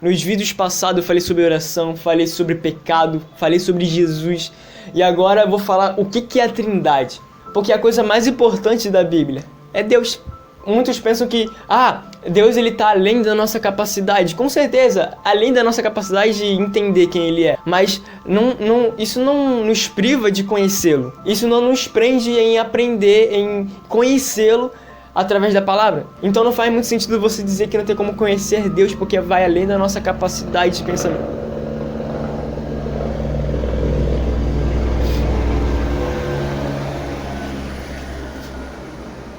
Nos vídeos passados eu falei sobre oração, falei sobre pecado, falei sobre Jesus. E agora eu vou falar o que é a Trindade. Porque a coisa mais importante da Bíblia é Deus. Muitos pensam que, Deus ele tá além da nossa capacidade. Com certeza, além da nossa capacidade de entender quem Ele é. Mas isso não nos priva de conhecê-lo. Isso não nos prende em aprender, em conhecê-lo através da palavra. Então não faz muito sentido você dizer que não tem como conhecer Deus, porque vai além da nossa capacidade de pensamento.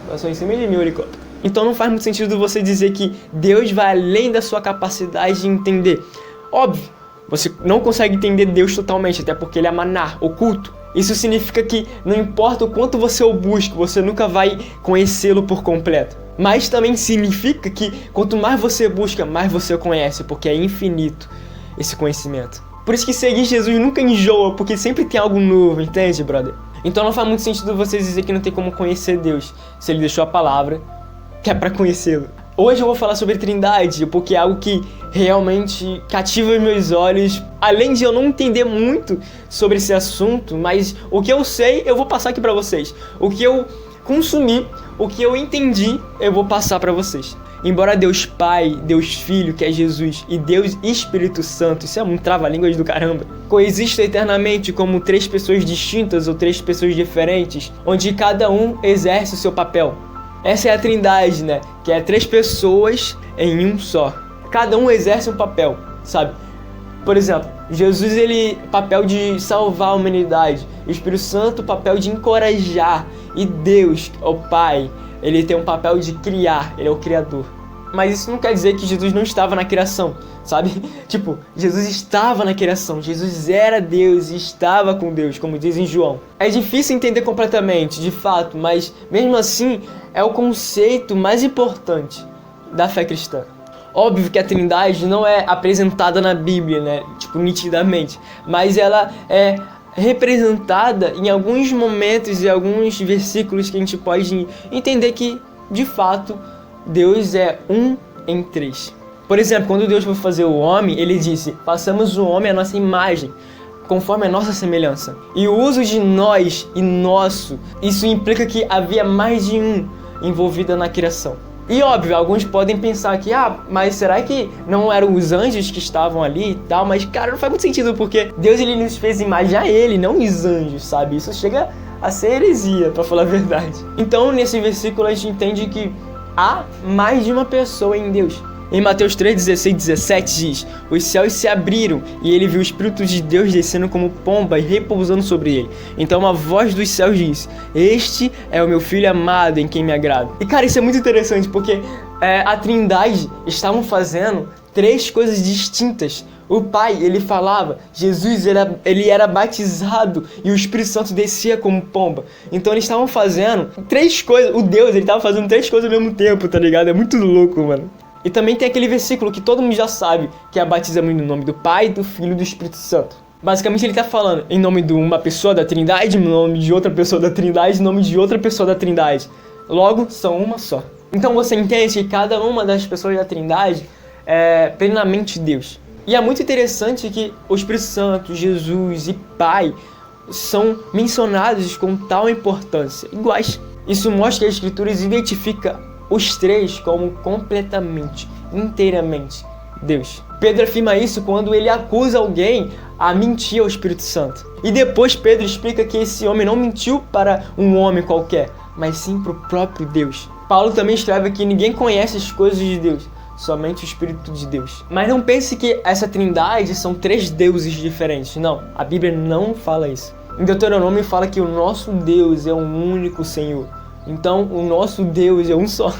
Passou em cima de mim o helicóptero. Então não faz muito sentido você dizer que Deus vai além da sua capacidade de entender. Óbvio, você não consegue entender Deus totalmente, até porque Ele é maná, oculto. Isso significa que não importa o quanto você o busque, você nunca vai conhecê-lo por completo. Mas também significa que quanto mais você busca, mais você o conhece, porque é infinito esse conhecimento. Por isso que seguir Jesus nunca enjoa, porque sempre tem algo novo, entende, brother? Então não faz muito sentido você dizer que não tem como conhecer Deus, se Ele deixou a palavra, que é pra conhecê-lo. Hoje eu vou falar sobre Trindade, porque é algo que realmente cativa os meus olhos. Além de eu não entender muito sobre esse assunto, mas o que eu sei, eu vou passar aqui pra vocês. O que eu consumi, o que eu entendi, eu vou passar pra vocês. Embora Deus Pai, Deus Filho, que é Jesus, e Deus Espírito Santo, isso é um trava-línguas do caramba, coexistam eternamente como três pessoas distintas ou três pessoas diferentes, onde cada um exerce o seu papel. Essa é a Trindade, né? Que é três pessoas em um só. Cada um exerce um papel, sabe? Por exemplo, Jesus, ele papel de salvar a humanidade. O Espírito Santo, papel de encorajar. E Deus, o Pai, ele tem um papel de criar. Ele é o Criador. Mas isso não quer dizer que Jesus não estava na criação, sabe? Tipo, Jesus estava na criação. Jesus era Deus e estava com Deus, como diz em João. É difícil entender completamente, de fato, mas mesmo assim é o conceito mais importante da fé cristã. Óbvio que a Trindade não é apresentada na Bíblia, né? Tipo, nitidamente. Mas ela é representada em alguns momentos e alguns versículos que a gente pode entender que, de fato, Deus é um em três. Por exemplo, quando Deus foi fazer o homem, Ele disse: façamos o homem à nossa imagem, conforme a nossa semelhança. E o uso de nós e nosso, isso implica que havia mais de um envolvido na criação. E óbvio, alguns podem pensar que, mas será que não eram os anjos que estavam ali e tal? Mas, cara, não faz muito sentido, porque Deus, ele nos fez imagem a Ele, não os anjos, sabe? Isso chega a ser heresia, pra falar a verdade. Então, nesse versículo, a gente entende que há mais de uma pessoa em Deus. Em Mateus 3, 16, 17 diz: os céus se abriram e ele viu o Espírito de Deus descendo como pomba e repousando sobre ele. Então uma voz dos céus diz: este é o meu filho amado em quem me agrado. E cara, isso é muito interessante, porque a Trindade estavam fazendo três coisas distintas. O Pai, ele falava, Jesus, ele era batizado e o Espírito Santo descia como pomba. Então eles estavam fazendo três coisas, o Deus, ele estava fazendo três coisas ao mesmo tempo, tá ligado? É muito louco, mano. E também tem aquele versículo que todo mundo já sabe, que é batismo no nome do Pai, do Filho e do Espírito Santo. Basicamente ele está falando em nome de uma pessoa da Trindade, em nome de outra pessoa da Trindade, em nome de outra pessoa da Trindade. Logo, são uma só. Então você entende que cada uma das pessoas da Trindade é plenamente Deus. E é muito interessante que o Espírito Santo, Jesus e Pai são mencionados com tal importância, iguais. Isso mostra que a Escritura identifica os três como completamente, inteiramente Deus. Pedro afirma isso quando ele acusa alguém a mentir ao Espírito Santo. E depois Pedro explica que esse homem não mentiu para um homem qualquer, mas sim para o próprio Deus. Paulo também escreve que ninguém conhece as coisas de Deus, somente o Espírito de Deus. Mas não pense que essa Trindade são três deuses diferentes. Não, a Bíblia não fala isso. Em Deuteronômio fala que o nosso Deus é um único Senhor. Então, o nosso Deus é um só.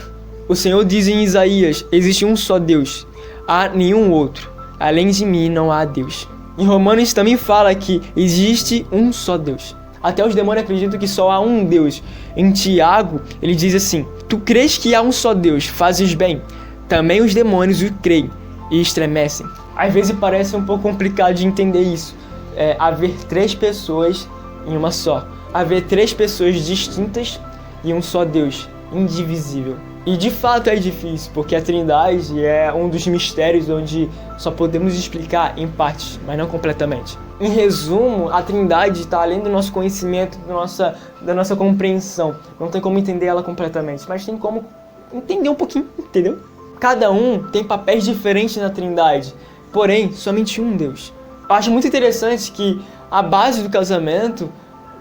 O Senhor diz em Isaías: existe um só Deus, há nenhum outro. Além de mim não há Deus. Em Romanos também fala que existe um só Deus. Até os demônios acreditam que só há um Deus. Em Tiago, ele diz assim: tu crês que há um só Deus, fazes bem. Também os demônios o creem e estremecem. Às vezes parece um pouco complicado de entender isso. Haver três pessoas em uma só. Haver três pessoas distintas e um só Deus, indivisível. E de fato é difícil, porque a Trindade é um dos mistérios onde só podemos explicar em partes, mas não completamente. Em resumo, a Trindade está além do nosso conhecimento, da nossa compreensão. Não tem como entender ela completamente, mas tem como entender um pouquinho, entendeu? Cada um tem papéis diferentes na Trindade, porém, somente um Deus. Eu acho muito interessante que a base do casamento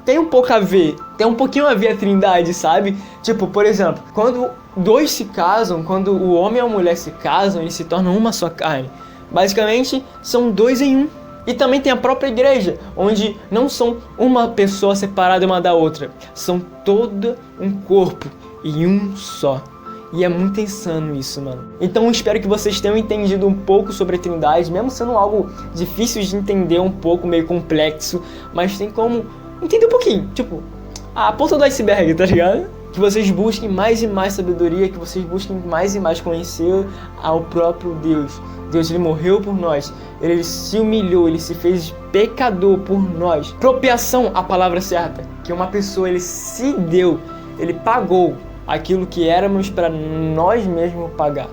tem um pouco a ver, tem um pouquinho a ver a Trindade, sabe? Tipo, por exemplo, quando dois se casam, quando o homem e a mulher se casam, eles se tornam uma só carne. Basicamente, são dois em um. E também tem a própria igreja, onde não são uma pessoa separada uma da outra, são todo um corpo e um só. E é muito insano isso, mano. Então eu espero que vocês tenham entendido um pouco sobre a Trindade, mesmo sendo algo difícil de entender, um pouco meio complexo, mas tem como entender um pouquinho, tipo, a ponta do iceberg, tá ligado? Que vocês busquem mais e mais sabedoria, que vocês busquem mais e mais conhecer ao próprio Deus. Deus, ele morreu por nós, ele se humilhou, ele se fez pecador por nós. Propiação, a palavra certa, que uma pessoa, ele se deu, ele pagou aquilo que éramos para nós mesmos pagar.